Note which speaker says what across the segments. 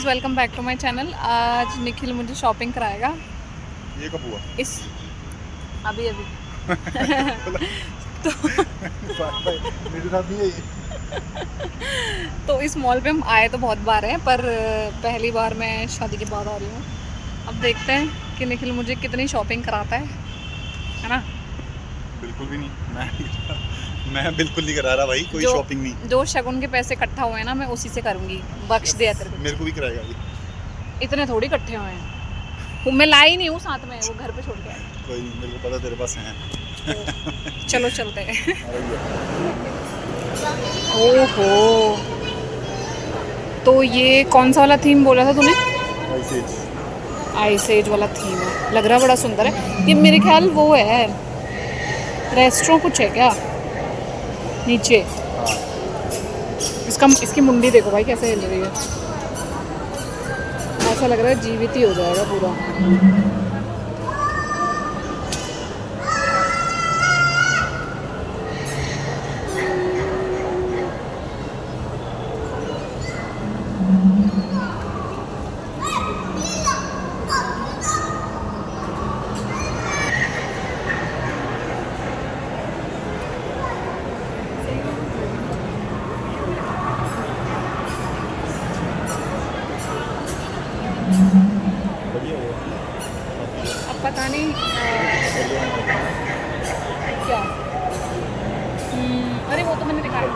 Speaker 1: Guys, welcome back to my channel. आज निखिल मुझे shopping कराएगा।
Speaker 2: ये कब हुआ?
Speaker 1: इस अभी तो
Speaker 2: मेरे साथ नहीं है ये।
Speaker 1: तो इस मॉल पे हम आए तो बहुत बार हैं, पर पहली बार मैं शादी के बाद आ रही हूँ। अब देखते हैं कि निखिल मुझे कितनी शॉपिंग कराता है ना।
Speaker 2: बिल्कुल भी नहीं, मैं बिल्कुल नहीं करा रहा भाई, कोई शॉपिंग नहीं।
Speaker 1: जो शगुन के पैसे इकट्ठा हुए हैं ना, मैं उसी से करूँगी। बख्श दिया तेरे को।
Speaker 2: मेरे को भी कराएगा ये।
Speaker 1: इतने थोड़ी इकट्ठे हुए हैं, मैं लाई नहीं हूँ साथ में, वो घर पे छोड़ के आए।
Speaker 2: कोई नहीं, मेरे को पता तेरे पास है।
Speaker 1: तो चलो चलते हैं। ओहो, तो ये कौन सा वाला थीम बोला था तूने? आइस एज वाला थीम है, लग रहा बड़ा सुंदर है। ये मेरे ख्याल वो है, रेस्टोरेंट कुछ है क्या नीचे? इसकी मुंडी देखो भाई कैसे हिल रही है, ऐसा लग रहा है जीवित ही हो जाएगा पूरा। अब पता नहीं क्या। अरे वो तो मैंने दिखाया।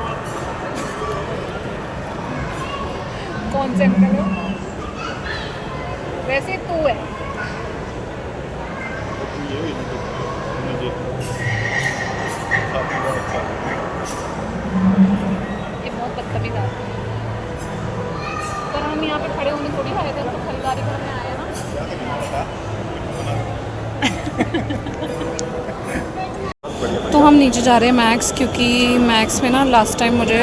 Speaker 1: कौन से अंकल हो? वैसे तू है। ये बहुत बदतमीज आदमी है। पर हम यहाँ पे खड़े होने थोड़ी आए थे, हम तो खरीदारी करने आए हैं ना। तो हम नीचे जा रहे हैं मैक्स, क्योंकि मैक्स में ना लास्ट टाइम मुझे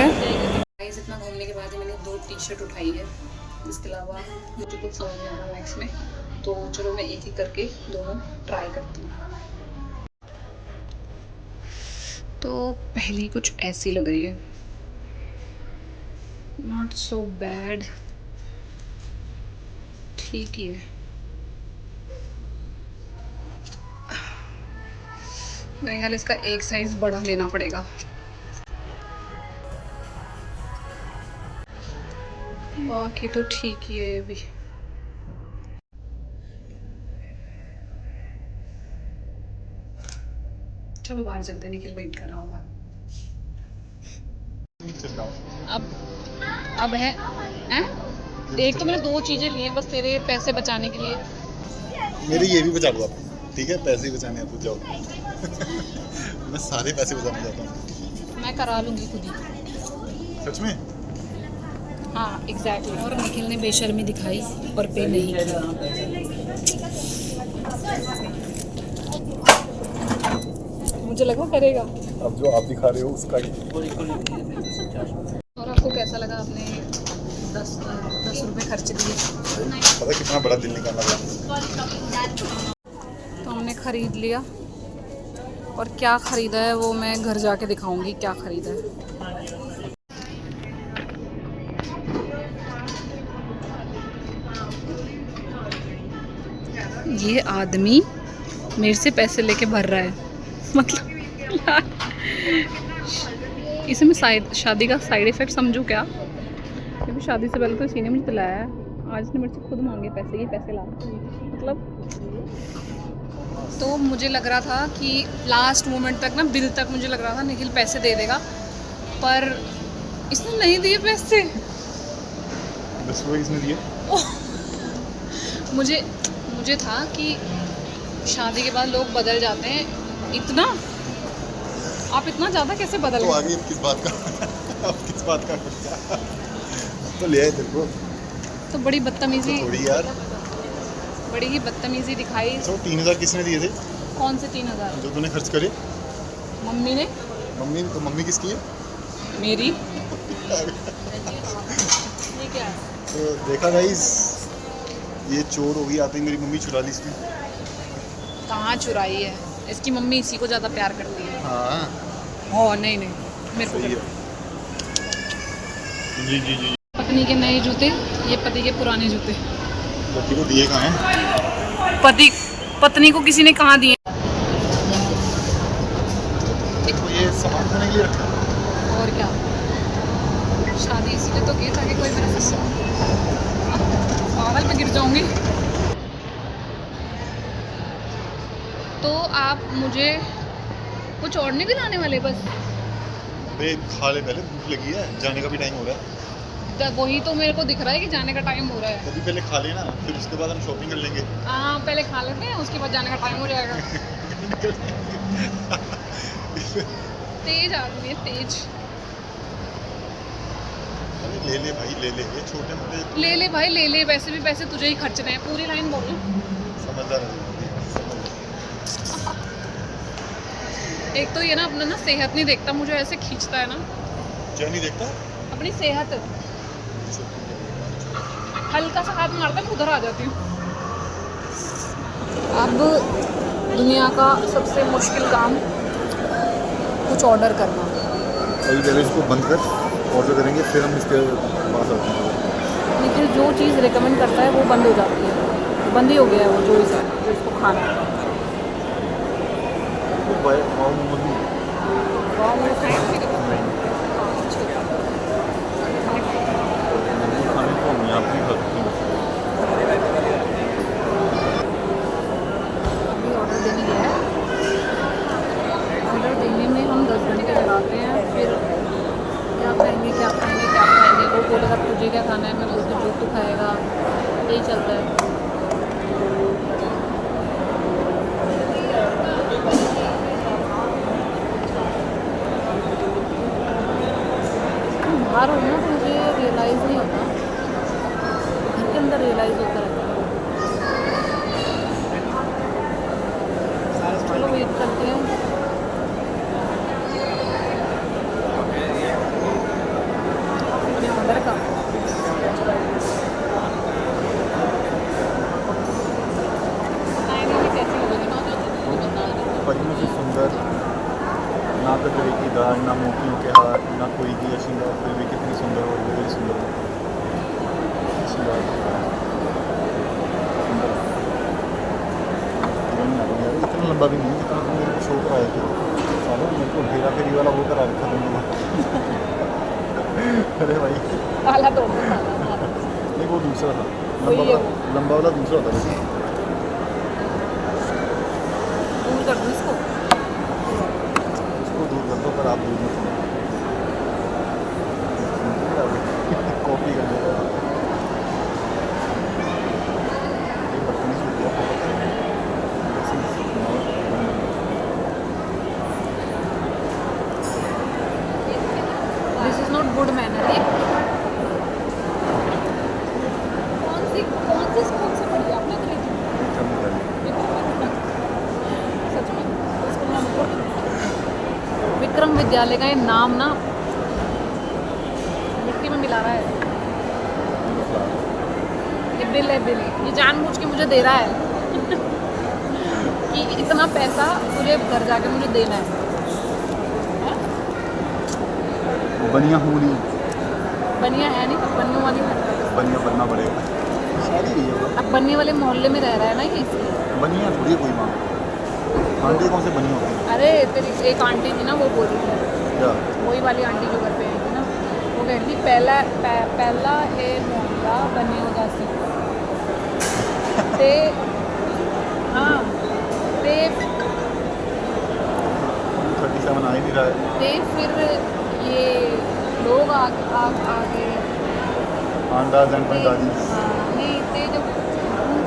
Speaker 1: इतना घूमने के बाद ही मैंने 2 टी-शर्ट उठाई है। इसके अलावा मुझे कुछ समझ नहीं आ रहा मैक्स में, तो चलो मैं एक ही करके दोनों ट्राई करती हूँ। तो पहली कुछ ऐसी लग रही है, नॉट सो बैड, ठीक ही है। मेरे ख्याल इसका एक साइज बड़ा लेना पड़ेगा। बाकी तो ठीक ही है अभी। चलो बाहर चलते, निकल वेट कर रहा होगा। अब है एक तो मैंने 2 चीजें ली हैं बस तेरे पैसे बचाने के लिए।
Speaker 2: मेरे ये भी बचा लो आप, ठीक है? पैसे ही बचाने हैं तो जाओ। मैं सारे पैसे बचाना चाहता हूँ।
Speaker 1: मैं करा लूंगी खुद ही।
Speaker 2: सच में?
Speaker 1: हाँ एग्जैक्टली। और निखिल ने बेशर्मी दिखाई और पे नहीं किया। मुझे लगा करेगा।
Speaker 2: अब जो आप दिखा रहे हो उसका ही।
Speaker 1: और आपको कैसा लगा? आपने 10 रुपये खर्च दिए।
Speaker 2: पता कितना बड़ा दिल निकालना था।
Speaker 1: तो हमने ख़रीद लिया, और क्या ख़रीदा है वो मैं घर जाके दिखाऊंगी क्या ख़रीदा है। ये आदमी मेरे से पैसे लेके भर रहा है, मतलब यार, इसे मैं शादी का साइड इफ़ेक्ट समझूं क्या? क्योंकि शादी से पहले तो इसी ने मुझे दिलाया है, आज ने मेरे से खुद मांगे पैसे, ये पैसे ला, मतलब। तो मुझे लग रहा था कि लास्ट मोमेंट तक ना, बिल तक मुझे लग रहा था निखिल पैसे दे देगा, पर इसने नहीं दिए पैसे।
Speaker 2: 10 रुपये किसने दिए?
Speaker 1: मुझे था कि शादी के बाद लोग बदल जाते हैं इतना, आप इतना ज़्यादा कैसे बदल गए?
Speaker 2: तो आगे किस बात का अब किस बात का खर्चा? तो ले आए तेरे को।
Speaker 1: तो बड़ी बदतमीजी,
Speaker 2: तो थोड़ी यार,
Speaker 1: बड़ी ही बदतमीजी दिखाई।
Speaker 2: तो 3000 किसने दिए थे?
Speaker 1: कौन से 3000?
Speaker 2: जो तूने खर्च करे।
Speaker 1: मम्मी ने।
Speaker 2: मम्मी? तो मम्मी किसकी है?
Speaker 1: मेरी। ये क्या है?
Speaker 2: तो देखा गाइस, ये चोर होगी, आते ही मेरी मम्मी चुरा ली इसने।
Speaker 1: कहाँ चुराई है? इसकी मम्मी इसी को ज़्यादा प्यार करती है।
Speaker 2: हाँ
Speaker 1: नहीं मेरे को
Speaker 2: सही है। जी जी जी।
Speaker 1: पत्नी के नए जूते ये पति के पुराने जूते।
Speaker 2: पति को दिए कहाँ हैं?
Speaker 1: पति पत्नी को किसी ने कहाँ दिए?
Speaker 2: देखो ये सामान धोने के लिए रखा है।
Speaker 1: और क्या, शादी इसलिए तो की ताकि कोई मेरा पागल पे गिर जाऊंगी। तो आप मुझे कुछ और नहीं दिलाने वाले? बस
Speaker 2: बे खा ले, पहले भूख लगी है, जाने का भी टाइम हो रहा है।
Speaker 1: वही तो मेरे को दिख रहा है कि जाने का टाइम हो रहा है।
Speaker 2: तभी पहले खा लेना, फिर उसके बाद हम शॉपिंग कर लेंगे।
Speaker 1: हाँ पहले खा लेते हैं, उसके बाद जाने का टाइम हो जाएगा। तेज आदमी है, तेज।
Speaker 2: अरे ले ले भाई ले ले, ये छोटे मोटे
Speaker 1: ले ले भाई ले ले, वैसे भी पैसे तुझे ही खर्चने हैं। पूरी लाइन बोल।
Speaker 2: समझदार है।
Speaker 1: एक तो ये ना अपना ना सेहत नहीं देखता, मुझे ऐसे खींचता है ना।
Speaker 2: क्या नहीं देखता?
Speaker 1: अपनी सेहत हल्का सा हाथ मारता है, मैं उधर आ जाती हूँ। अब दुनिया का सबसे मुश्किल काम कुछ ऑर्डर करना।
Speaker 2: अभी पहले इसको बंद कर, ऑर्डर करेंगे फिर हम इसके पास आते हैं।
Speaker 1: लेकिन जो चीज़ रिकमेंड करता है वो बंद हो जाती है। बंद ही हो गया है वो जो इसको खाना है। अभी ऑर्डर देने गया है। ऑर्डर देने में हम 10 घंटे लगाते हैं। फिर क्या खाएंगे क्या खाएंगे क्या खाएंगे, वो बोलेगा तुझे क्या खाना है, मैं बोलती जो तू खाएगा। यही चलता है। बाहर हो ना तो मुझे रियलाइज़ नहीं होता, घर के अंदर रियलाइज़ होता रहता है। चलो वेट करते हैं। अपने ऑर्डर का बताएंगे कैसी लगेगी ना।
Speaker 2: पद्म से सुंदर, ना कटोरी की दाल, ना मोतियों के हार, ना कोई दिया श्रृंगार, फिर भी कितनी सुंदर हो, बड़ी सुंदर सुंदर। इतना लंबा भी नहीं जितना तुम मेरे को शो कराए थे। सालों मेरे को हेरा फेरी वाला वो करा रखा तुमने। अरे भाई
Speaker 1: काला तो
Speaker 2: नहीं, वो दूसरा था,
Speaker 1: वही है वो।
Speaker 2: लंबा वाला दूसरा था वैसे।
Speaker 1: दूर कर दूँ इसको।
Speaker 2: इसको दूर कर दो, पर आप दूर मत करो। कॉपी कर देगा ये बदतमीज हो गया।
Speaker 1: This is not good manner. ये कौन सी स्कूल से पढ़ी आपने अंग्रेजी? सच में इसको नाम विक्रम विद्यालय का ये नाम ना मिट्टी में मिला रहा है। ये बिल है, बिल। ये जानबूझ के मुझे दे रहा है कि इतना पैसा तुझे घर जाके मुझे देना है।
Speaker 2: बनिया होनी,
Speaker 1: बनिया है नहीं, बनियों वाली
Speaker 2: बनिया बनना पड़ेगा। शादी नहीं है वो।
Speaker 1: अब बनने वाले मोहल्ले में रह रहा है ना ये, इसलिए।
Speaker 2: बनिया थोड़ी कोई माँ आंटी कौन से बनी होती है?
Speaker 1: अरे तेरी एक आंटी थी ना, वो बोल रही थी,
Speaker 2: क्या?
Speaker 1: वही वाली आंटी जो घर पे आई थी ना, वो कह रही थी पहला है मोहल्ला बने होगा सी ते। हाँ ते
Speaker 2: 37 आ ही नहीं रहा है।
Speaker 1: ते फिर ये लोग आगे
Speaker 2: आंडाज एंड पंडाजी।
Speaker 1: नहीं ते जब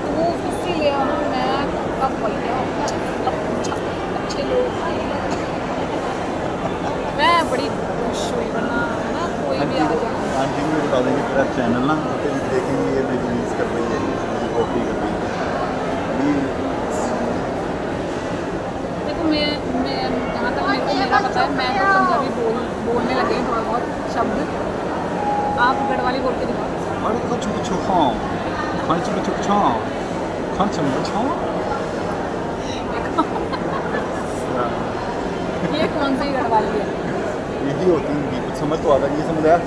Speaker 1: तू इसीलिए ना मैं अब भैया अच्छे लोग आए। मैं बड़ी खुश हुई, वरना है ना कोई भी आ जाए।
Speaker 2: आंटी को भी बता देंगे तेरा चैनल ना, तो भी देखेंगे ये मेरी रील्स कर रही है, मेरी कॉपी कर रही है। अभी
Speaker 1: देखो मैं जहाँ तक मेरे को मेरा पता है, मैं तो पंजाबी बोलने लगे हैं थोड़ा बहुत शब्द। आप गढ़वाली बोल के दिखाओ।
Speaker 2: अरे कुछ कुछ खाओ, खंच कुछ खाओ, खंच कुछ खाओ।
Speaker 1: ये कौन सी गढ़वाली है?
Speaker 2: यही होती है, कुछ समझ तो आता नहीं, समझ आया?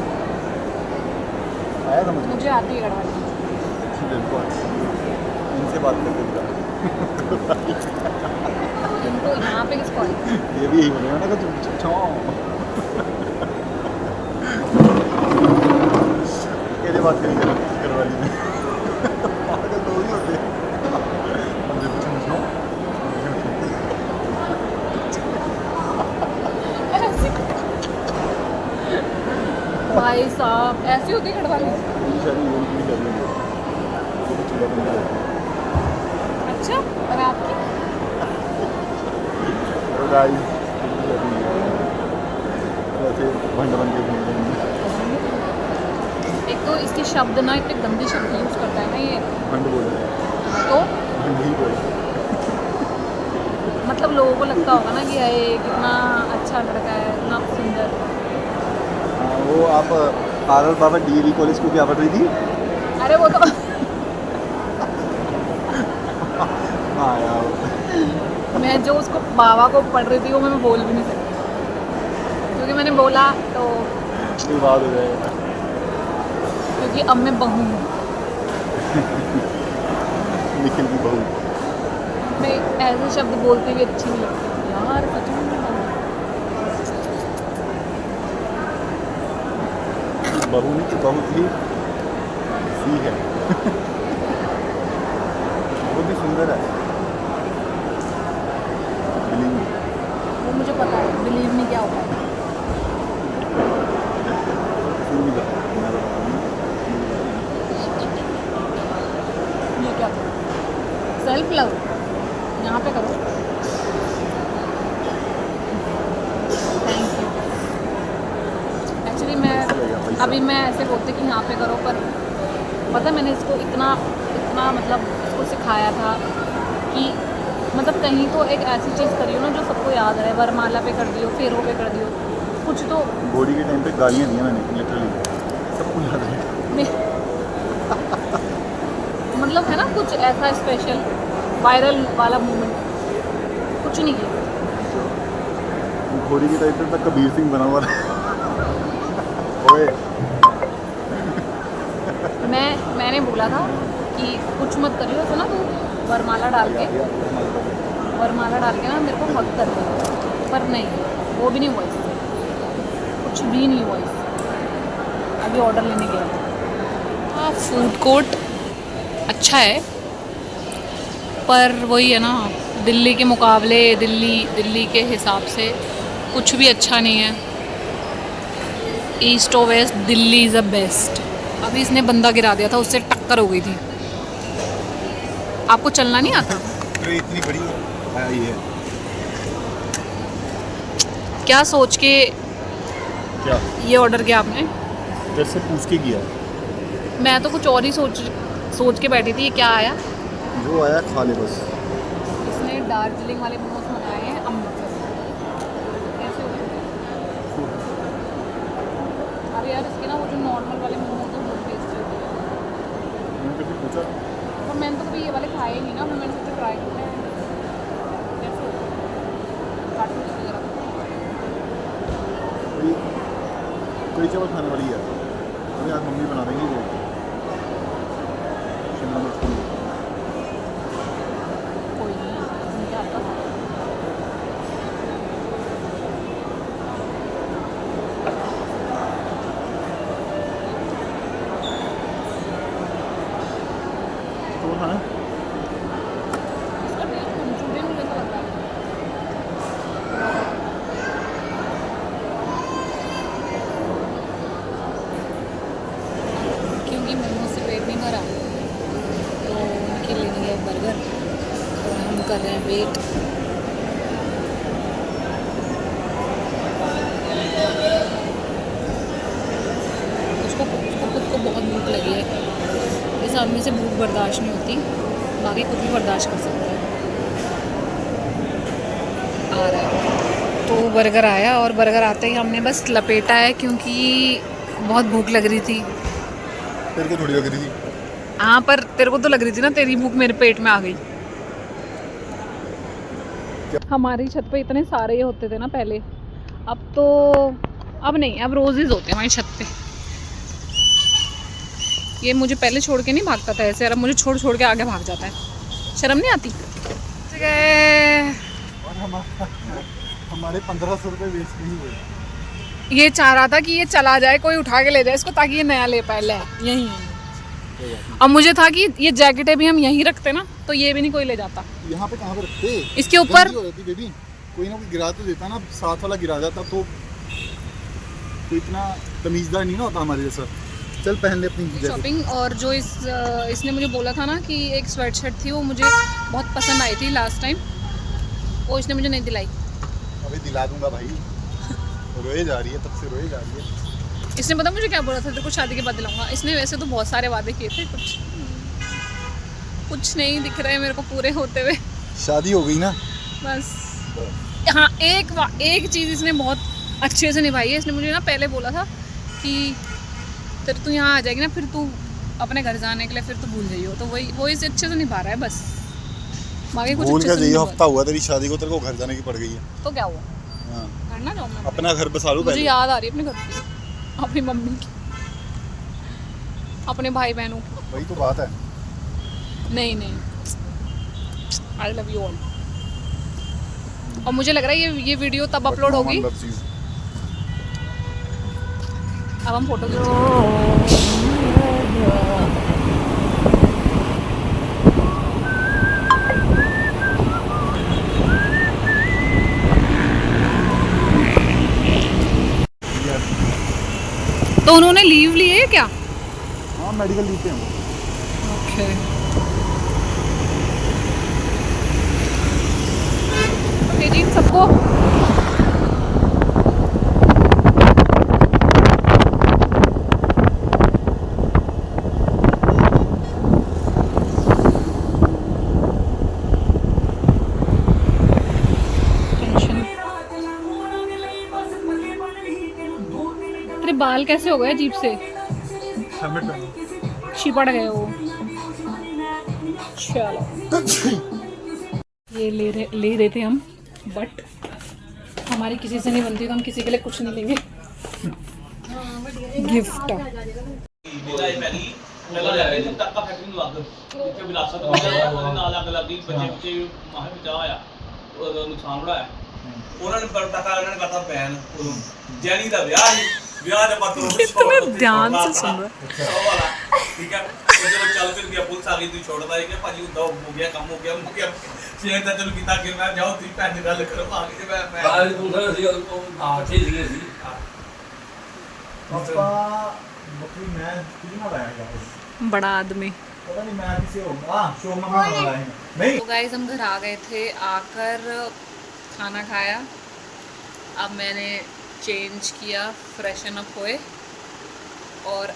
Speaker 2: आया समझ में?
Speaker 1: मुझे आती है गढ़वाली।
Speaker 2: बिल्कुल इनसे बात करके दिखा।
Speaker 1: इनको यहाँ पे किसको आती है?
Speaker 2: ये भी यही बोलेगा ना कि कैसे बात करेंगे करवाली में? पागल तो ही होते हैं। हम जब पूछो
Speaker 1: भाई साहब ऐसी होती है गढ़वाली? अच्छा, और आपकी?
Speaker 2: वैसे भंड बन के घूम रहे हैं।
Speaker 1: एक तो इसके शब्द ना इतने गंदे शब्द यूज करता है ना ये,
Speaker 2: भंड बोले
Speaker 1: तो
Speaker 2: भंड ही बोले।
Speaker 1: मतलब लोगों को लगता होगा ना कि ये कितना अच्छा लड़का है, इतना सुंदर।
Speaker 2: वो आप आर बाबा डीएवी कॉलेज को क्या पढ़ रही थी?
Speaker 1: अरे वो तो
Speaker 2: हाँ यार
Speaker 1: मैं जो उसको बाबा को पढ़ रही थी वो मैं बोल भी नहीं सकती, क्योंकि मैंने बोला तो
Speaker 2: विवाद हो जाएगा।
Speaker 1: क्योंकि अब मैं बहू हूँ,
Speaker 2: निखिल की बहू।
Speaker 1: मैं ऐसे शब्द बोलती हुई अच्छी नहीं लगती यार, सच में मैं बहू हूँ।
Speaker 2: बहू नहीं तो बहुत ही सी है। बहुत ही सुंदर है।
Speaker 1: वो मुझे पता है, बिलीव नहीं क्या होता है। ये क्या था? सेल्फ लव यहाँ पे करो। Thank you. एक्चुअली मैं अभी मैं ऐसे बोलती कि यहाँ पे करो, पर पता है मैंने इसको इतना इतना मतलब इसको सिखाया था कि मतलब कहीं तो एक ऐसी चीज़ करियो ना जो सबको याद रहे। वरमाला पे कर दियो, फेरों पे कर दियो, कुछ तो
Speaker 2: बॉडी के टाइम पे गालियाँ दी मैंने लिटरली, सबको याद है।
Speaker 1: मतलब है ना कुछ ऐसा स्पेशल वायरल वाला मोमेंट कुछ नहीं किया।
Speaker 2: घोड़ी के टाइम पे तक कबीर सिंह बना हुआ था। ओए
Speaker 1: मैंने बोला था कि कुछ मत करियो ऐसा ना, तू वरमाला डाल के ना मेरे को हक कर दे, पर नहीं, वो भी नहीं हुआ इससे, कुछ भी नहीं हुआ इससे। अभी ऑर्डर लेने गया। हाँ, फूड कोर्ट अच्छा है, पर वही है ना, दिल्ली के मुकाबले दिल्ली के हिसाब से कुछ भी अच्छा नहीं है। ईस्ट और west, Delhi is the best. अभी इसने बंदा गिरा दिया था, उससे टक्कर हो गई थी। आपको चलना नहीं आता?
Speaker 2: ट्रे इतनी बड़ी आई है।
Speaker 1: क्या सोच के
Speaker 2: क्या
Speaker 1: ये ऑर्डर किया आपने?
Speaker 2: जैसे पूछ के किया?
Speaker 1: मैं तो कुछ और ही सोच के बैठी थी। ये क्या आया?
Speaker 2: जो आया खा ले बस।
Speaker 1: इसने दार्जिलिंग वाले मोमोज मंगाए हैं अमृतसर से। कैसे हो गए? अरे यार इसके ना वो जो नॉर्मल वाले मोमोज हैं वो टेस्टी होते हैं,
Speaker 2: मैंने कभी पूछा
Speaker 1: और मैंने तो कभी ये वाले खाए ही नहीं ना, मैंने सोचा ट्राई करते हैं। कैसे होते हैं? काटो वगैरह।
Speaker 2: कड़ी चावल खाने वाली है। अरे आज मम्मी बना देंगी वो शिमला मिर्च की।
Speaker 1: कोई नहीं, मुझे आता था।
Speaker 2: तो हाँ
Speaker 1: इसका टेस्ट मंचूरियन जैसा लग रहा है। क्योंकि मोमोज से पेट नहीं भरा तो उनके लिए गए बर्गर, और हम कर रहे हैं वेट। उसको खुद को बहुत भूख लगी है। इस आदमी से भूख बर्दाश्त नहीं होती, बाकी कुछ भी बर्दाश्त कर सकता है। आ रहा है तो बर्गर आया, और बर्गर आते ही हमने बस लपेटा है क्योंकि बहुत भूख लग रही थी।
Speaker 2: तेरे को थोड़ी लग रही थी।
Speaker 1: हाँ, पर तेरे को तो लग रही थी ना, तेरी भूख मेरे पेट में आ गई। हमारी छत पे इतने सारे ही होते थे ना पहले, अब तो अब नहीं, अब रोजेज होते हैं हमारी छत पे। ये मुझे पहले छोड़ के नहीं भागता था ऐसे, और अब मुझे छोड़ छोड़ के आगे भाग जाता है। शर्म नहीं आती?
Speaker 2: और हमारे 1500 रुपये वेस्ट नहीं हुए।
Speaker 1: ये चाह रहा था कि ये चला जाए, कोई उठा के ले जाए इसको, ताकि ये नया ले पाए। ले यहीं अब मुझे था कि ये जैकेटें भी हम यहीं रखते ना, तो ये भी नहीं कोई ले जाता।
Speaker 2: यहाँ पे कहाँ पे रखते?
Speaker 1: इसके ऊपर
Speaker 2: बेबी कोई ना कोई गिरा तो देता ना, साथ वाला गिरा जाता तो इतना तमीज़दार नहीं ना होता हमारे जैसा। चल पहन ले अपनी जैकेट।
Speaker 1: शॉपिंग। और जो इसने मुझे बोला था ना कि एक स्वेटशर्ट थी, वो मुझे बहुत पसंद आई थी लास्ट टाइम, वो इसने मुझे नहीं दिलाई।
Speaker 2: अभी दिला दूंगा भाई। रोए जा रही है, तब से रोए जा रही है।
Speaker 1: इसने पता मुझे क्या बोला था, तेरे को शादी के बाद दिलाऊंगा। इसने वैसे तो बहुत सारे वादे किए थे, कुछ नहीं दिख रहे मेरे को पूरे होते हुए।
Speaker 2: शादी हो गई ना
Speaker 1: बस। हाँ, एक चीज़ इसने बहुत अच्छे से निभाई है। इसने मुझे ना पहले बोला था कि तेरे तू यहाँ आ जाएगी ना, फिर तू अपने घर जाने के लिए फिर तू भूल जाइयो, तो वो इसे अच्छे से निभा रहा है बस। बाकी कुछ
Speaker 2: भूल
Speaker 1: अच्छे
Speaker 2: क्या
Speaker 1: से
Speaker 2: जाइए,
Speaker 1: नहीं
Speaker 2: हफ्ता हुआ तेरी शादी को, तेरे को घर जाने की पड़ गई है।
Speaker 1: तो क्या हुआ?
Speaker 2: हाँ।
Speaker 1: घर ना जाऊँ मैं?
Speaker 2: अपना घर बसा लो
Speaker 1: मुझे
Speaker 2: पहले।
Speaker 1: याद आ रही है अपने घर की, अपनी मम्मी की, अपने भाई बहनों की।
Speaker 2: वही तो बात है।
Speaker 1: नहीं, आई लव यू ऑल। और मुझे लग रहा है ये वीडियो तब अपलोड होगी, अब हम फोटो तो उन्होंने लीव ली है क्या?
Speaker 2: हाँ, मेडिकल लीव पे हैं।
Speaker 1: ओके। ओके जी सबको। तेरे बाल कैसे हो गए अजीब से? चिपड़ गए वो। चलो ये ले रहे थे हम, बट हमारी किसी से नहीं बनती, तो हम किसी के लिए कुछ नहीं लेंगे। गिफ्ट कितने ध्यान से सुन रहा है।
Speaker 3: ठीक है, चलो चल फिर गया पुलिस आ गई, तू छोड़ता है कि भाजी उदा हो गया, काम हो गया शेर दा चलो किता कि मैं जाओ ती भैन दी गल करो आ गई मैं
Speaker 4: बाहर दूसरा सी हां ठीक है जी।
Speaker 2: पापा बकरी मैं कितना लाया था?
Speaker 1: बड़ा आदमी
Speaker 2: पता नहीं मैं किसी होगा। हां, शो में लाया नहीं।
Speaker 1: तो गाइस हम घर आ गए थे, आकर खाना खाया, अब मैंने चेंज किया, फ्रेशन अप हुए, और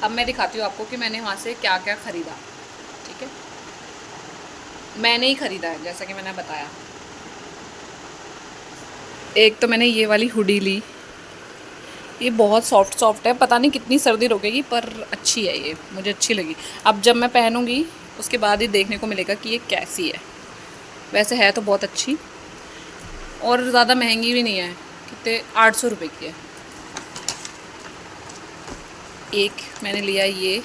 Speaker 1: अब मैं दिखाती हूँ आपको कि मैंने वहाँ से क्या क्या ख़रीदा। ठीक है, मैंने ही ख़रीदा है जैसा कि मैंने बताया। एक तो मैंने ये वाली हुडी ली, ये बहुत सॉफ्ट है, पता नहीं कितनी सर्दी रोकेगी, पर अच्छी है, ये मुझे अच्छी लगी। अब जब मैं पहनूँगी उसके बाद ही देखने को मिलेगा कि ये कैसी है। वैसे है तो बहुत अच्छी, और ज़्यादा महंगी भी नहीं है, कितने 800 रुपये की है। एक मैंने लिया ये,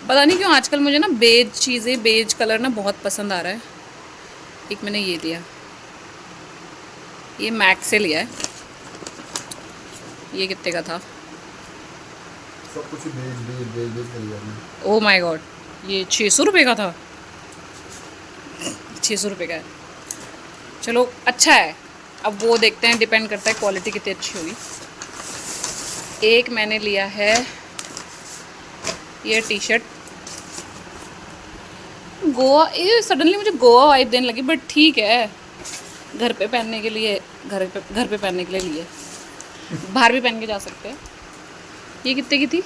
Speaker 1: पता नहीं क्यों आजकल मुझे ना बेज चीज़ें, बेज कलर ना बहुत पसंद आ रहा है। एक मैंने ये लिया, ये मैक्स से लिया है। ये कितने का था?
Speaker 2: सब कुछ बेच कर लिया मैंने।
Speaker 1: ओह माय गॉड, ये 600 रुपये का था। 600 रुपये का है, चलो अच्छा है। अब वो देखते हैं, डिपेंड करता है क्वालिटी कितनी अच्छी होगी। एक मैंने लिया है ये टी शर्ट, गोवा, ये सडनली मुझे गोवा वाइब देने लगी, बट ठीक है, घर पे पहनने के लिए, घर पे पहनने के लिए लिए, बाहर भी पहन के जा सकते हैं। ये कितने की थी?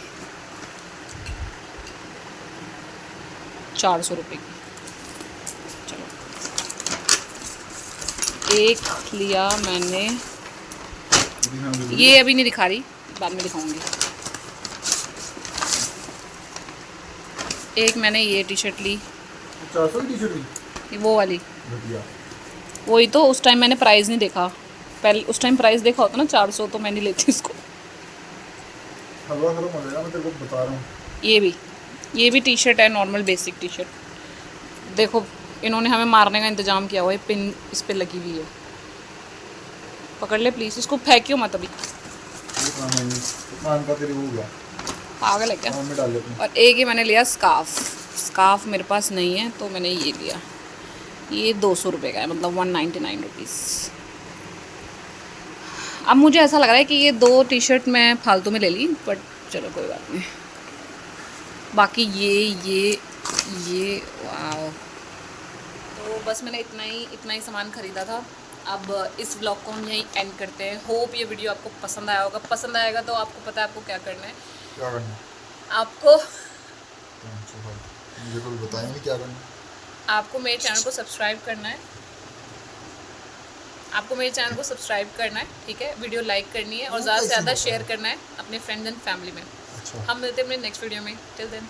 Speaker 1: 400 रुपये की। चलो, एक लिया मैंने, ये अभी नहीं दिखा रही, बाद में दिखाऊंगी। एक मैंने ये टी शर्ट ली,
Speaker 2: 400 की टी शर्ट ली,
Speaker 1: ये वो वाली,
Speaker 2: घटिया।
Speaker 1: वही तो, उस टाइम मैंने प्राइस नहीं देखा, पहले उस टाइम प्राइस देखा होता ना 400, तो मैं नहीं लेती इसको।
Speaker 2: हलवा खत्म हो गया, मैं तेरे को बता रहा हूँ।
Speaker 1: ये भी ये भी टी शर्ट है, नॉर्मल बेसिक टी शर्ट। देखो इन्होंने हमें मारने का इंतज़ाम किया हुआ है, पिन इस पे लगी हुई है। पकड़ ले प्लीज़, इसको फेंकियो मत अभी,
Speaker 2: इतना तेरी हो गया
Speaker 1: पागल है क्या।
Speaker 2: में डाल लेते हैं।
Speaker 1: और एक ही मैंने लिया स्कार्फ मेरे पास नहीं है तो मैंने ये लिया। ये 200 रुपये का है, मतलब 199 रुपीज़। अब मुझे ऐसा लग रहा है कि ये 2 टी शर्ट मैं फालतू में ले ली, बट चलो कोई बात नहीं। बाकी ये वाह। तो बस मैंने इतना ही सामान ख़रीदा था। अब इस व्लॉग को हम यहीं एंड करते हैं। होप ये वीडियो आपको पसंद आया होगा। पसंद आएगा तो आपको पता है आपको क्या करना है।
Speaker 2: क्या करना है?
Speaker 1: आपको
Speaker 2: मुझे तो बताएंगे क्या करना है।
Speaker 1: आपको मेरे चैनल को सब्सक्राइब करना है। ठीक है। वीडियो लाइक करनी है और ज़्यादा से ज़्यादा शेयर करना है अपने फ्रेंड्स एंड फैमिली में।
Speaker 2: अच्छा।
Speaker 1: हम मिलते हैं अपने नेक्स्ट वीडियो में। Till then.